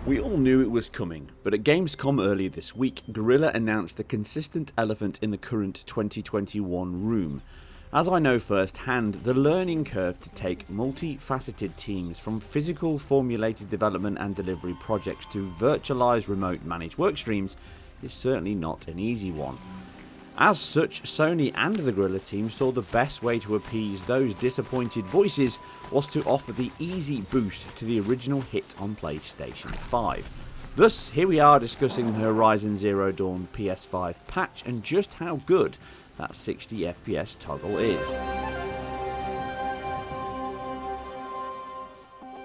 We all knew it was coming, but at Gamescom earlier this week, Guerrilla announced the consistent elephant in the current 2021 room. As I know firsthand, the learning curve to take multifaceted teams from physical formulated development and delivery projects to virtualized remote managed workstreams is certainly not an easy one. As such, Sony and the Guerrilla team saw the best way to appease those disappointed voices was to offer the easy boost to the original hit on PlayStation 5. Thus, here we are discussing the Horizon Zero Dawn PS5 patch and just how good that 60 FPS toggle is.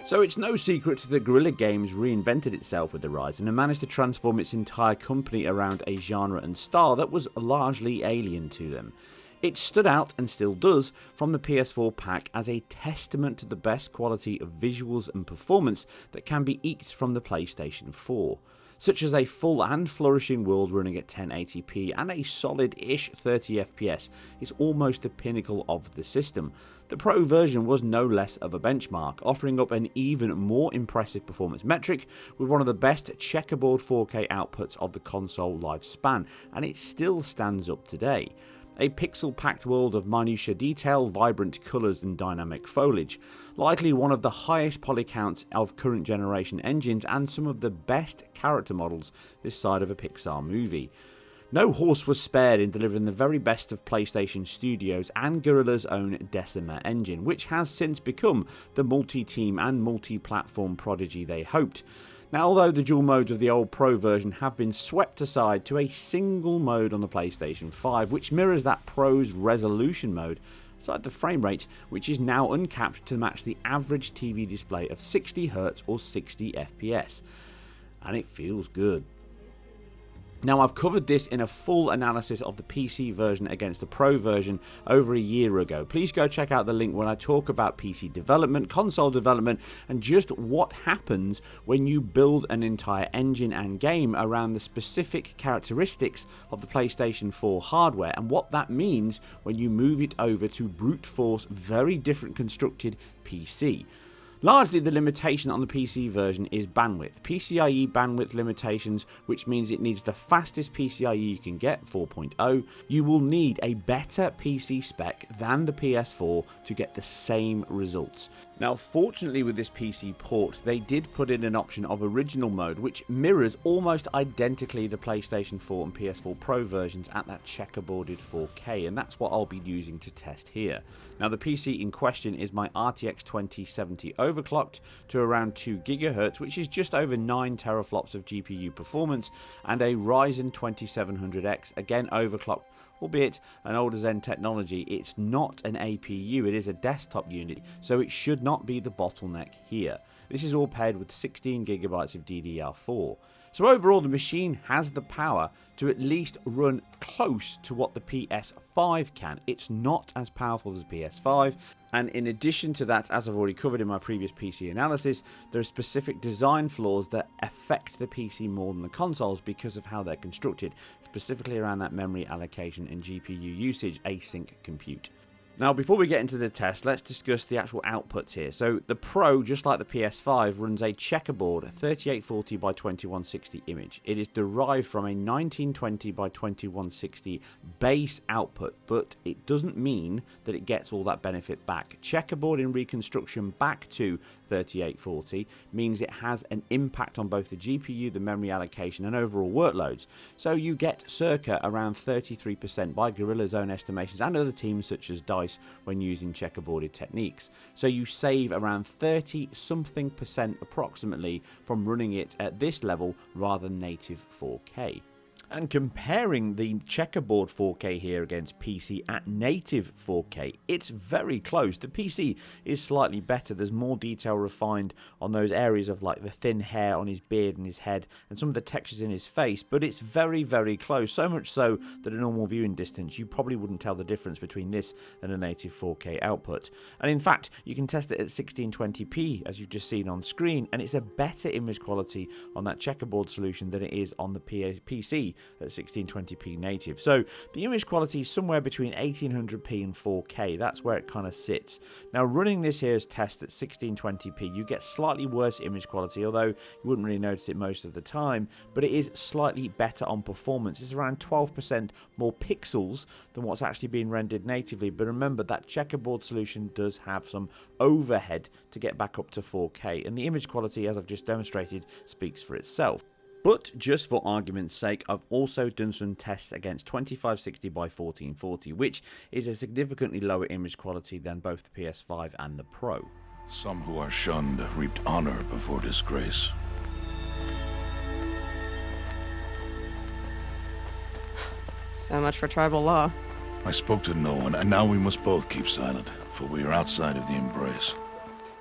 So it's no secret that Guerrilla Games reinvented itself with Horizon and managed to transform its entire company around a genre and style that was largely alien to them. It stood out, and still does, from the PS4 pack as a testament to the best quality of visuals and performance that can be eked from the PlayStation 4. Such as a full and flourishing world running at 1080p and a solid-ish 30 FPS is almost the pinnacle of the system. The Pro version was no less of a benchmark, offering up an even more impressive performance metric with one of the best checkerboard 4K outputs of the console lifespan, and it still stands up today. A pixel-packed world of minutiae detail, vibrant colours and dynamic foliage. Likely one of the highest poly counts of current generation engines and some of the best character models this side of a Pixar movie. No horse was spared in delivering the very best of PlayStation Studios and Guerrilla's own Decima engine, which has since become the multi-team and multi-platform prodigy they hoped. Now, although the dual modes of the old Pro version have been swept aside to a single mode on the PlayStation 5, which mirrors that Pro's resolution mode, aside the frame rate, which is now uncapped to match the average TV display of 60Hz or 60 FPS. And it feels good. Now, I've covered this in a full analysis of the PC version against the Pro version over a year ago. Please go check out the link when I talk about PC development, console development, and just what happens when you build an entire engine and game around the specific characteristics of the PlayStation 4 hardware and what that means when you move it over to brute force, very different constructed PC. Largely, the limitation on the PC version is bandwidth. PCIe bandwidth limitations, which means it needs the fastest PCIe you can get, 4.0. You will need a better PC spec than the PS4 to get the same results. Now, fortunately with this PC port, they did put in an option of original mode, which mirrors almost identically the PlayStation 4 and PS4 Pro versions at that checkerboarded 4K, and that's what I'll be using to test here. Now, the PC in question is my RTX 2070 overclocked to around 2 GHz, which is just over 9 teraflops of GPU performance, and a Ryzen 2700X, again overclocked, albeit an older Zen technology. It's not an APU, it is a desktop unit, so it should not be the bottleneck here. This is all paired with 16GB of DDR4. So overall, the machine has the power to at least run close to what the PS5 can. It's not as powerful as the PS5, and in addition to that, as I've already covered in my previous PC analysis, there are specific design flaws that affect the PC more than the consoles because of how they're constructed, specifically around that memory allocation and GPU usage async compute. Now, before we get into the test, let's discuss the actual outputs here. So the Pro, just like the PS5, runs a checkerboard 3840 by 2160 image. It is derived from a 1920 by 2160 base output, but it doesn't mean that it gets all that benefit back. Checkerboard in reconstruction back to 3840 means it has an impact on both the GPU, the memory allocation, and overall workloads. So you get circa around 33% by Guerrilla's own estimations and other teams such as DICE when using checkerboarded techniques. So you save around 30-something% approximately from running it at this level rather than native 4K. And comparing the checkerboard 4K here against PC at native 4K, it's very close. The PC is slightly better. There's more detail refined on those areas of like the thin hair on his beard and his head and some of the textures in his face, but it's very, very close. So much so that at a normal viewing distance, you probably wouldn't tell the difference between this and a native 4K output. And in fact, you can test it at 1620p, as you've just seen on screen, and it's a better image quality on that checkerboard solution than it is on the PC. at 1620p native. So the image quality is somewhere between 1800p and 4K. That's where it kind of sits. Now running this here as test at 1620p, you get slightly worse image quality, although you wouldn't really notice it most of the time, but it is slightly better on performance. It's around 12% more pixels than what's actually being rendered natively, but remember that checkerboard solution does have some overhead to get back up to 4K, and the image quality, as I've just demonstrated, speaks for itself. But just for argument's sake, I've also done some tests against 2560 by 1440, which is a significantly lower image quality than both the PS5 and the Pro. Some who are shunned reaped honor before disgrace. So much for tribal law. I spoke to no one, and now we must both keep silent, for we are outside of the embrace.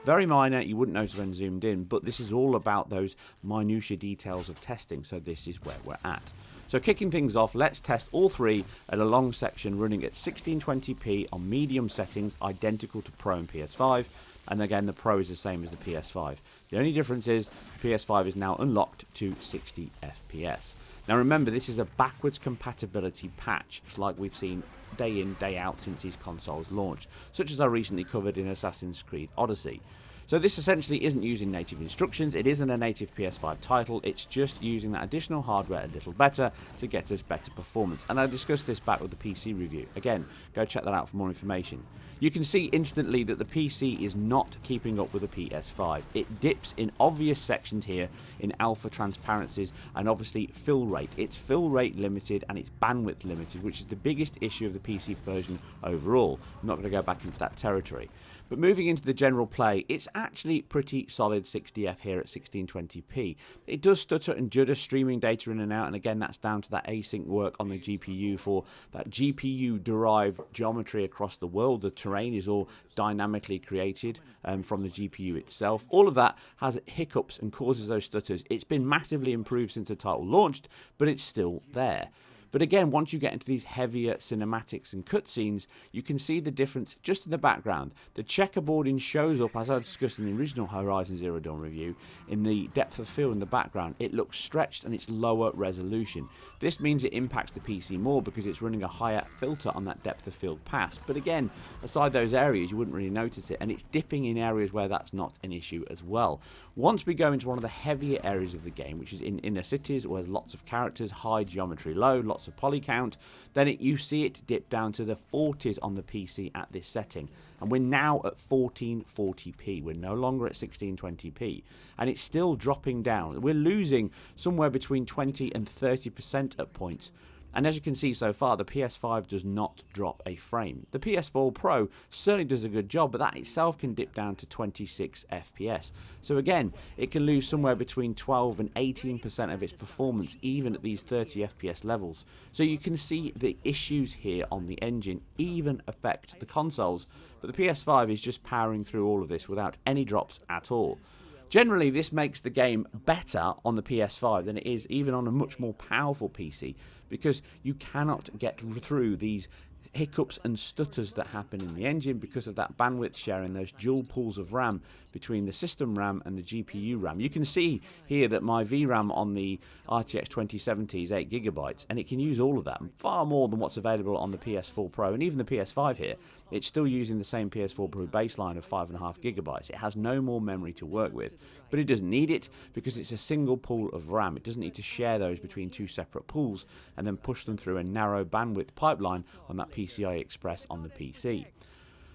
Very minor, you wouldn't notice when zoomed in, but this is all about those minutiae details of testing, so this is where we're at. So kicking things off, let's test all three at a long section running at 1620p on medium settings, identical to Pro and PS5, and again the Pro is the same as the PS5. The only difference is the PS5 is now unlocked to 60 FPS. Now remember, this is a backwards compatibility patch, like we've seen day in, day out since these consoles launched, such as I recently covered in Assassin's Creed Odyssey. So this essentially isn't using native instructions, it isn't a native PS5 title, it's just using that additional hardware a little better to get us better performance. And I discussed this back with the PC review. Again, go check that out for more information. You can see instantly that the PC is not keeping up with the PS5. It dips in obvious sections here in alpha transparencies and obviously fill rate. It's fill rate limited and it's bandwidth limited, which is the biggest issue of the PC version overall. I'm not going to go back into that territory. But moving into the general play, it's actually pretty solid 60F here at 1620p. It does stutter and judder streaming data in and out, and again that's down to that async work on the GPU for that GPU-derived geometry across the world. The terrain is all dynamically created from the GPU itself. All of that has hiccups and causes those stutters. It's been massively improved since the title launched, but it's still there. But again, once you get into these heavier cinematics and cutscenes, you can see the difference just in the background. The checkerboarding shows up, as I discussed in the original Horizon Zero Dawn review, in the depth of field in the background. It looks stretched and it's lower resolution. This means it impacts the PC more because it's running a higher filter on that depth of field pass. But again, aside those areas, you wouldn't really notice it, and it's dipping in areas where that's not an issue as well. Once we go into one of the heavier areas of the game, which is in inner cities where there's lots of characters, high geometry low, lots of poly count, then you see it dip down to the 40s on the PC at this setting, and we're now at 1440p. We're no longer at 1620p, and it's still dropping down. We're losing somewhere between 20 and 30% at points. And as you can see so far, the PS5 does not drop a frame. The PS4 Pro certainly does a good job, but that itself can dip down to 26 FPS. So again, it can lose somewhere between 12 and 18% of its performance, even at these 30 FPS levels. So you can see the issues here on the engine even affect the consoles, but the PS5 is just powering through all of this without any drops at all. Generally, this makes the game better on the PS5 than it is even on a much more powerful PC, because you cannot get through these hiccups and stutters that happen in the engine because of that bandwidth sharing, those dual pools of RAM between the system RAM and the GPU RAM. You can see here that my VRAM on the RTX 2070 is 8GB, and it can use all of that, far more than what's available on the PS4 Pro, and even the PS5 here. It's still using the same PS4 Pro baseline of 5.5GB. It has no more memory to work with, but it doesn't need it because it's a single pool of RAM. It doesn't need to share those between two separate pools and then push them through a narrow bandwidth pipeline on that PCI Express on the PC.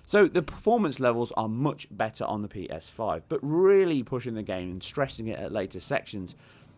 So the performance levels are much better on the PS5, but really pushing the game and stressing it at later sections,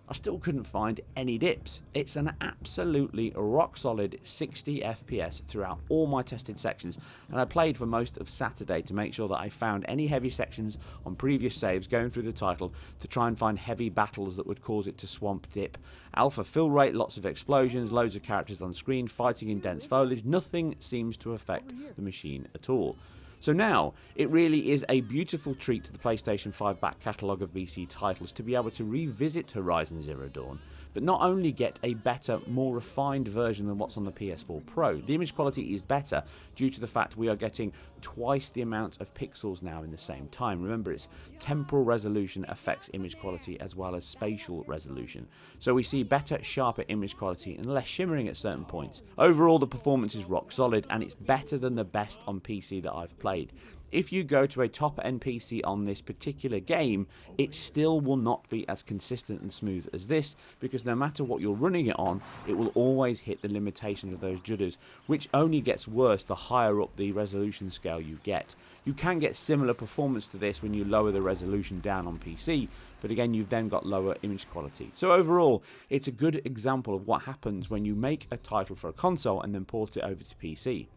I still couldn't find any dips. It's an absolutely rock solid 60 FPS throughout all my tested sections, and I played for most of Saturday to make sure that I found any heavy sections on previous saves going through the title to try and find heavy battles that would cause it to swamp dip. Alpha fill rate, lots of explosions, loads of characters on screen, fighting in dense foliage. Nothing seems to affect the machine at all. So now, it really is a beautiful treat to the PlayStation 5 back catalogue of PC titles to be able to revisit Horizon Zero Dawn, but not only get a better, more refined version than what's on the PS4 Pro. The image quality is better due to the fact we are getting twice the amount of pixels now in the same time. Remember, it's temporal resolution affects image quality as well as spatial resolution. So we see better, sharper image quality and less shimmering at certain points. Overall, the performance is rock solid and it's better than the best on PC that I've played. If you go to a top-end PC on this particular game, it still will not be as consistent and smooth as this, because no matter what you're running it on, it will always hit the limitation of those jitters, which only gets worse the higher up the resolution scale you get. You can get similar performance to this when you lower the resolution down on PC, but again, you've then got lower image quality. So overall, it's a good example of what happens when you make a title for a console and then port it over to PC.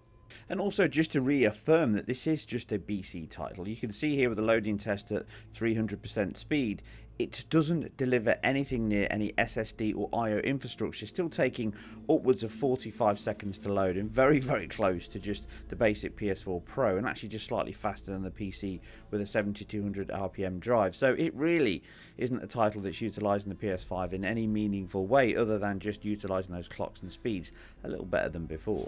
And also, just to reaffirm that this is just a PC title, you can see here with the loading test at 300% speed, it doesn't deliver anything near any SSD or I/O infrastructure, still taking upwards of 45 seconds to load, and very, very close to just the basic PS4 Pro, and actually just slightly faster than the PC with a 7200 RPM drive. So it really isn't a title that's utilising the PS5 in any meaningful way, other than just utilising those clocks and speeds a little better than before.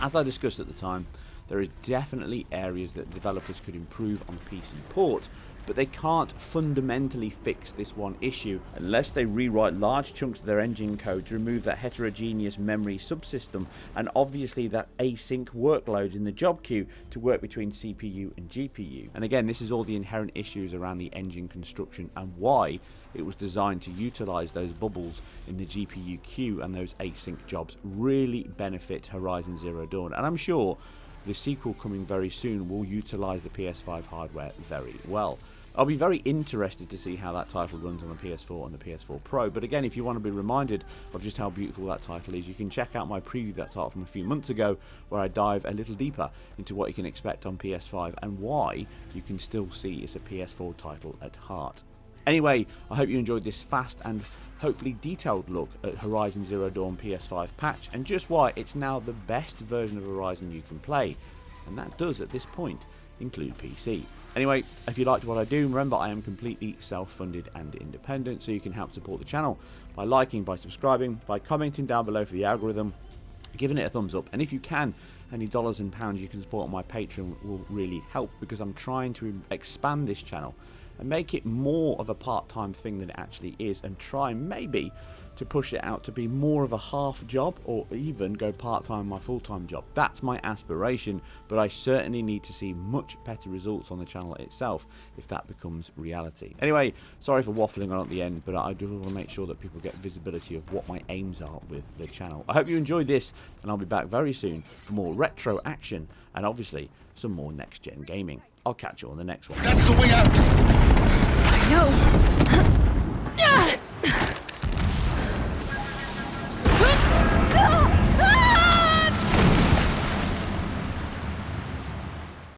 As I discussed at the time, there is definitely areas that developers could improve on the PC port, but they can't fundamentally fix this one issue unless they rewrite large chunks of their engine code to remove that heterogeneous memory subsystem and obviously that async workload in the job queue to work between CPU and GPU. And again, this is all the inherent issues around the engine construction and why it was designed to utilize those bubbles in the GPU queue, and those async jobs really benefit Horizon Zero Dawn. And I'm sure the sequel coming very soon will utilize the PS5 hardware very well. I'll be very interested to see how that title runs on the PS4 and the PS4 Pro, but again, if you want to be reminded of just how beautiful that title is, you can check out my preview of that title from a few months ago, where I dive a little deeper into what you can expect on PS5 and why you can still see it's a PS4 title at heart. Anyway, I hope you enjoyed this fast and hopefully detailed look at Horizon Zero Dawn PS5 patch and just why it's now the best version of Horizon you can play, and that does at this point include PC. Anyway, if you liked what I do, remember I am completely self-funded and independent, so you can help support the channel by liking, by subscribing, by commenting down below for the algorithm, giving it a thumbs up, and if you can, any dollars and pounds you can support on my Patreon will really help, because I'm trying to expand this channel and make it more of a part-time thing than it actually is, and try maybe to push it out to be more of a half job, or even go part-time my full-time job. That's my aspiration, but I certainly need to see much better results on the channel itself if that becomes reality. Anyway, sorry for waffling on at the end, but I do want to make sure that people get visibility of what my aims are with the channel. I hope you enjoyed this, and I'll be back very soon for more retro action and obviously some more next-gen gaming. I'll catch you on the next one. That's the way out!